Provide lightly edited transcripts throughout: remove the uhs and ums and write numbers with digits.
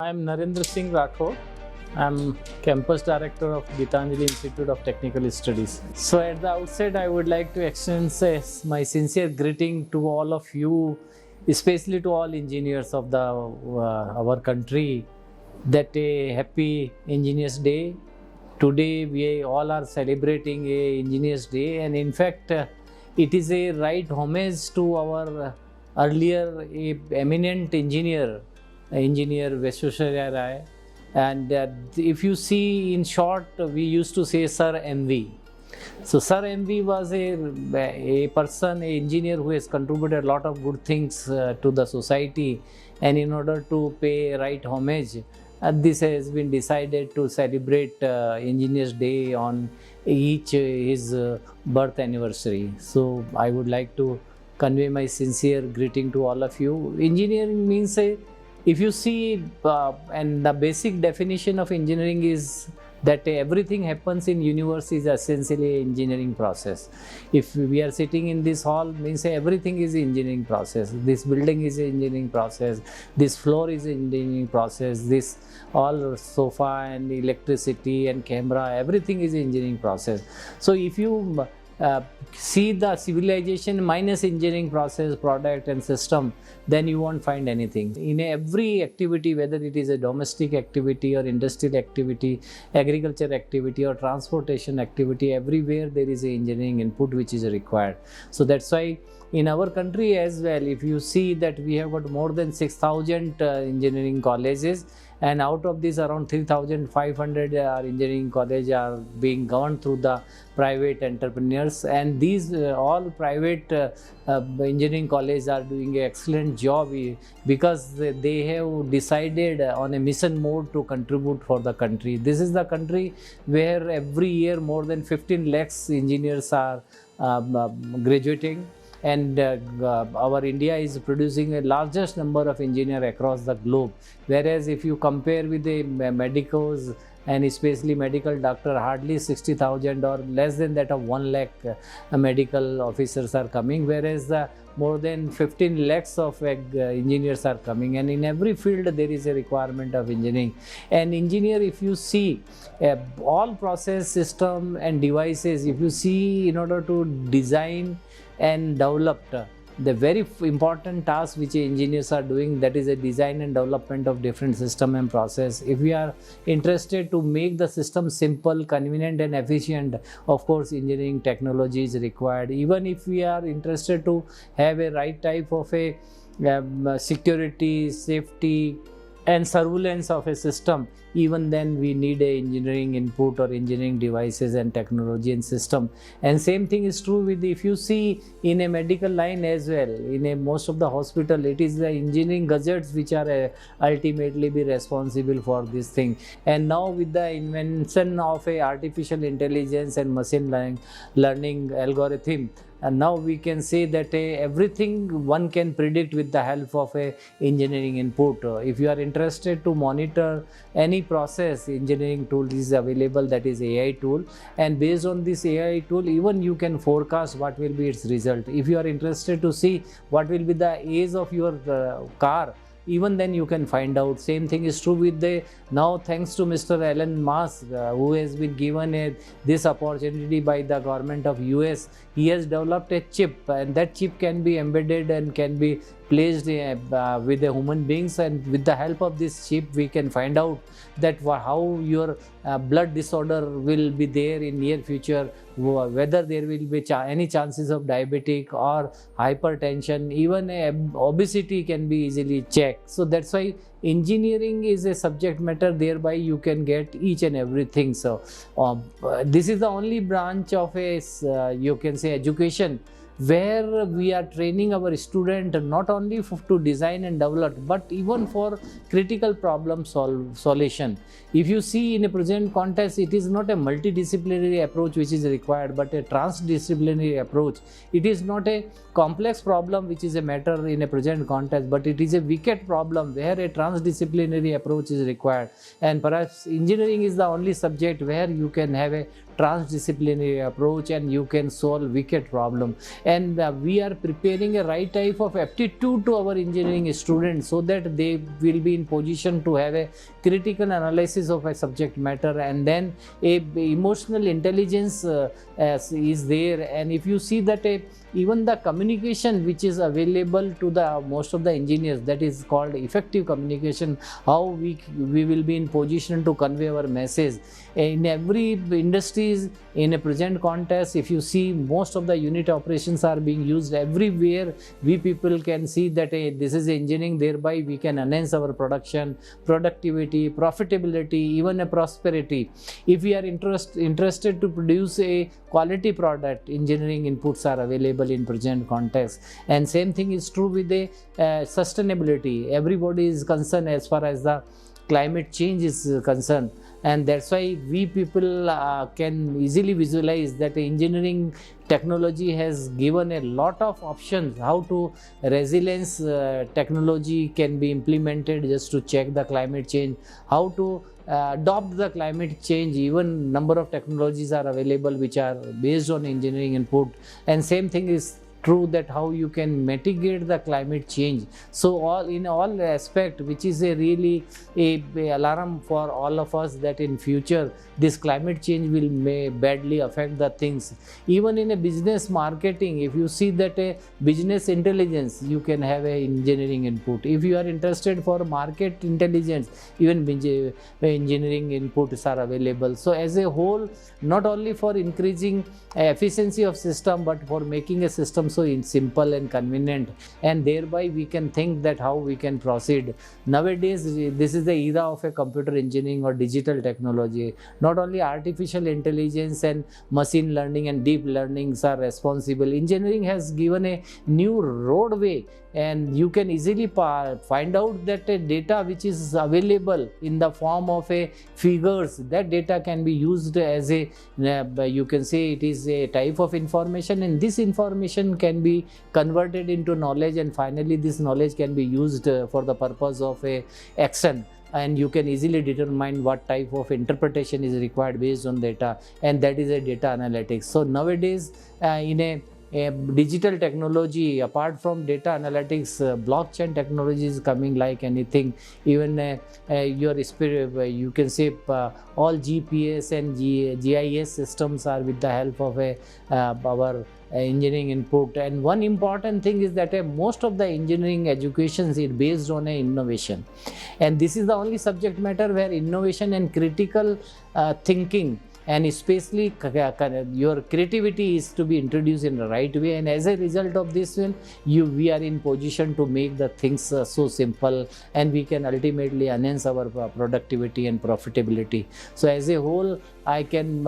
I'm Narendra Singh Rathore. I'm campus director of Gitanjali Institute of Technical Studies. So at the outset, I would like to extend my sincere greeting to all of you, especially to all engineers of our country, that a happy Engineers Day. Today we all are celebrating a Engineers Day, and in fact, it is a right homage to our earlier eminent engineer Visvesvaraya. And if you see, in short, we used to say Sir MV. So Sir MV was a person, a engineer who has contributed a lot of good things to the society, and in order to pay right homage, this has been decided to celebrate Engineers Day on each his birth anniversary. So I would like to convey my sincere greeting to all of you. Engineering means if you see, and the basic definition of engineering is that everything happens in universe is essentially an engineering process. If we are sitting in this hall, means everything is engineering process. This building is an engineering process. This floor is an engineering process. This all sofa and electricity and camera, everything is an engineering process. So if you see the civilization minus engineering process, product and system, then you won't find anything. In every activity, whether it is a domestic activity or industrial activity, agriculture activity or transportation activity, everywhere there is an engineering input which is required. So that's why in our country as well, if you see that we have got more than 6,000 engineering colleges, and out of these around 3,500 engineering colleges are being governed through the private entrepreneurs, and these all private engineering colleges are doing an excellent job because they have decided on a mission mode to contribute for the country. This is the country where every year more than 15 lakhs engineers are graduating, and our India is producing a largest number of engineers across the globe. Whereas if you compare with the medicos and especially medical doctor, hardly 60,000 or less than that of 1 lakh medical officers are coming, whereas more than 15 lakhs of engineers are coming, and in every field there is a requirement of engineering. And engineer, if you see all process, system and devices, if you see, in order to design and develop the very important task which engineers are doing, that is a design and development of different system and process. If we are interested to make the system simple, convenient and efficient, of course engineering technology is required. Even if we are interested to have a right type of a security, safety and surveillance of a system, even then we need a engineering input or engineering devices and technology and system. And same thing is true with, if you see in a medical line as well, in most of the hospital, it is the engineering gadgets which are ultimately be responsible for this thing. And now with the invention of a artificial intelligence and machine learning algorithm, and now we can say that everything one can predict with the help of a engineering input. If you are interested to monitor any process, engineering tool is available, that is AI tool, and based on this AI tool, even you can forecast what will be its result. If you are interested to see what will be the age of your car, even then you can find out. Same thing is true with now thanks to Mr. Elon Musk, who has been given this opportunity by the government of US. He has developed a chip, and that chip can be embedded and can be placed with the human beings, and with the help of this chip we can find out that how your blood disorder will be there in near future, whether there will be any chances of diabetic or hypertension, even obesity can be easily checked. So that's why engineering is a subject matter, thereby you can get each and everything. So this is the only branch of you can say education where we are training our student not only to design and develop, but even for critical problem solution. If you see in a present context, it is not a multidisciplinary approach which is required, but a trans-disciplinary approach. It is not a complex problem which is a matter in a present context, but it is a wicked problem where a trans-disciplinary approach is required. And perhaps engineering is the only subject where you can have a trans-disciplinary approach, and you can solve wicked problem. And we are preparing a right type of aptitude to our engineering students so that they will be in position to have a critical analysis of a subject matter, and then a emotional intelligence is there. And if you see that even the communication which is available to the most of the engineers, that is called effective communication, how we will be in position to convey our message in every industries. In a present context, if you see, most of the unit operations are being used everywhere. We people can see that this is engineering, thereby we can enhance our production, productivity, profitability, even a prosperity. If we are interested to produce a quality product, engineering inputs are available in present context. And same thing is true with the sustainability. Everybody is concerned as far as the climate change is concerned, and that's why we people can easily visualize that engineering technology has given a lot of options how to resilience technology can be implemented just to check the climate change, how to adopt the climate change. Even number of technologies are available which are based on engineering input. And same thing is true that how you can mitigate the climate change. So all aspect, which is a really a alarm for all of us, that in future this climate change will may badly affect the things. Even in a business marketing, if you see that a business intelligence, you can have a engineering input. If you are interested for market intelligence, even engineering inputs are available. So as a whole, not only for increasing efficiency of system, but for making a system so simple and convenient, and thereby we can think that how we can proceed. Nowadays, this is the era of a computer engineering or digital technology. Not only artificial intelligence and machine learning and deep learnings are responsible. Engineering has given a new roadway, and you can easily find out that data which is available in the form of a figures, that data can be used as a you can say it is a type of information, and this information can be converted into knowledge, and finally this knowledge can be used for the purpose of a action, and you can easily determine what type of interpretation is required based on data, and that is a data analytics. So nowadays in a digital technology, apart from data analytics, blockchain technology is coming like anything. Even you can say all GPS and GIS systems are with the help of our engineering input. And one important thing is that most of the engineering education is based on innovation, and this is the only subject matter where innovation and critical thinking, and especially your creativity is to be introduced in the right way. And as a result of this one, we are in position to make the things so simple, and we can ultimately enhance our productivity and profitability. So as a whole, I can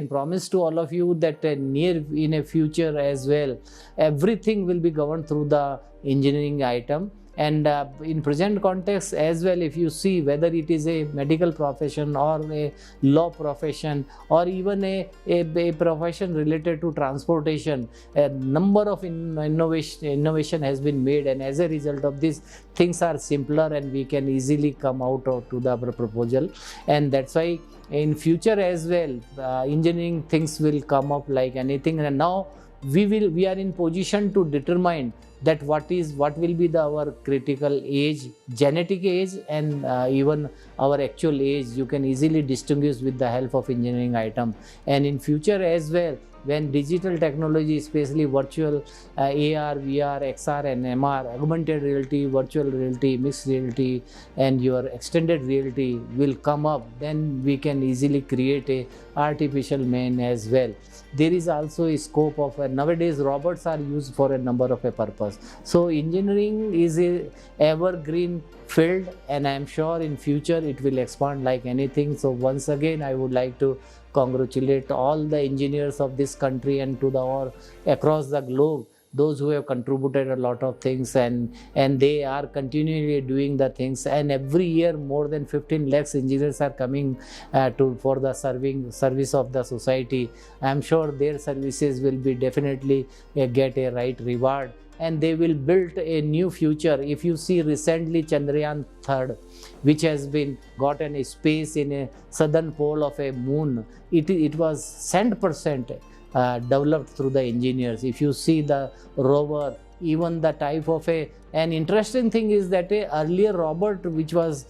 promise to all of you that in a future as well, everything will be governed through the engineering item. And in present context as well, if you see whether it is a medical profession or a law profession or even a profession related to transportation, a number of innovation has been made, and as a result of this, things are simpler and we can easily come out to the proposal. And that's why in future as well, engineering things will come up like anything. And now we are in position to determine that what will be our critical age, genetic age, and even our actual age. You can easily distinguish with the help of engineering item. And in future as well, when digital technology, especially virtual AR, VR, XR and MR, augmented reality, virtual reality, mixed reality and your extended reality will come up, then we can easily create a artificial man as well. There is also a scope of nowadays robots are used for a number of a purpose. So engineering is a evergreen field, and I am sure in future it will expand like anything. So once again, I would like to congratulate all the engineers of this country and to the all across the globe, those who have contributed a lot of things, and they are continually doing the things. And every year more than 15 lakhs engineers are coming for the service of the society. I am sure their services will be definitely get a right reward, and they will build a new future. If you see recently Chandrayaan 3 which has been gotten a space in a southern pole of a moon. It was 100% developed through the engineers. If you see the rover, even the type of an interesting thing is that a earlier robot which was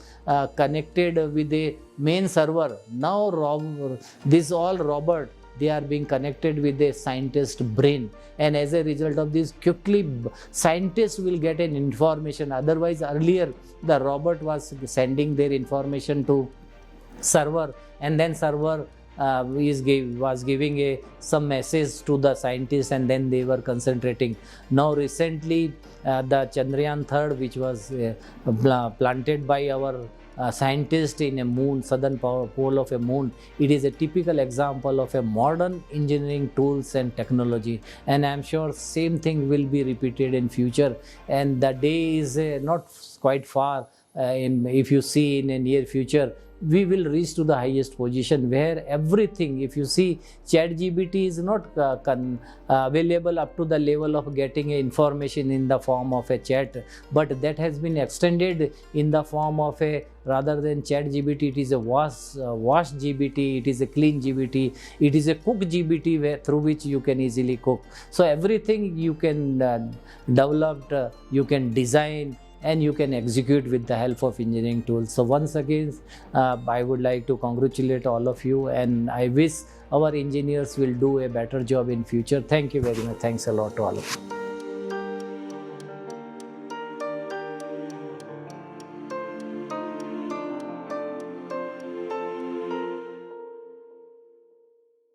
connected with a main server, now this all robot, they are being connected with a scientist brain, and as a result of this, quickly scientists will get an information. Otherwise, earlier the robot was sending their information to server, and then server was giving some message to the scientists, and then they were concentrating. Now recently the Chandrayaan 3rd, which was planted by our scientist in a moon, southern pole of a moon, it is a typical example of a modern engineering tools and technology, and I am sure same thing will be repeated in future. And the day is not quite far, if you see in a near future, we will reach to the highest position where everything, if you see, ChatGPT is not available up to the level of getting information in the form of a chat, but that has been extended in the form of a, rather than ChatGPT, it is a wash GBT, it is a clean GBT, it is a cook GBT through which you can easily cook. So everything you can develop, you can design, and you can execute with the help of engineering tools. So once again, I would like to congratulate all of you, and I wish our engineers will do a better job in future. Thank you very much. Thanks a lot to all of you.